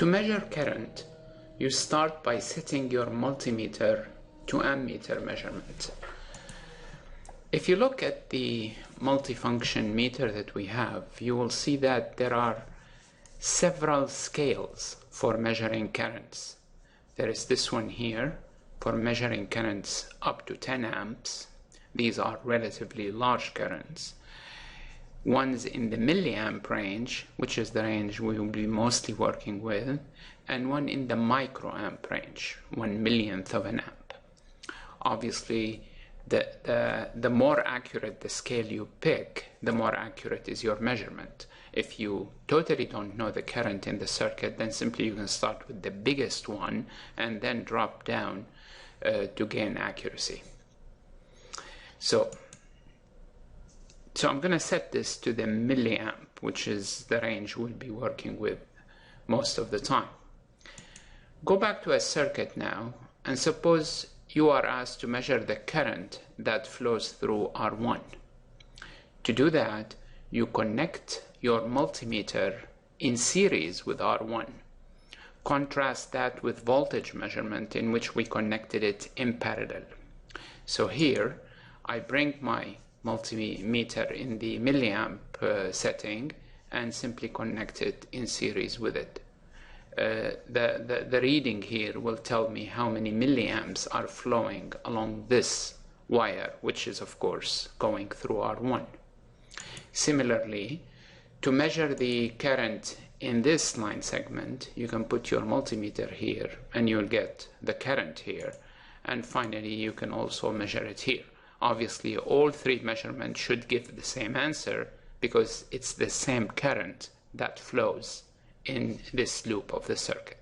To measure current, you start by setting your multimeter to ammeter measurement. If you look at the multifunction meter that we have, you will see that there are several scales for measuring currents. There is this one here for measuring currents up to 10 amps. These are relatively large currents. One's in the milliamp range, which is the range we will be mostly working with, and one in the microamp range, 1/1,000,000th of an amp. Obviously, the more accurate the scale you pick, the more accurate is your measurement. If you totally don't know the current in the circuit, then simply you can start with the biggest one and then drop down to gain accuracy. So I'm going to set this to the milliamp, which is the range we'll be working with most of the time. Go back to a circuit now, and suppose you are asked to measure the current that flows through R1. To do that, you connect your multimeter in series with R1. Contrast that with voltage measurement, in which we connected it in parallel. So here, I bring my multimeter in the milliamp setting and simply connect it in series with it. The reading here will tell me how many milliamps are flowing along this wire, which is of course going through R1. Similarly, to measure the current in this line segment, you can put your multimeter here and you'll get the current here, and finally you can also measure it here. Obviously, all three measurements should give the same answer because it's the same current that flows in this loop of the circuit.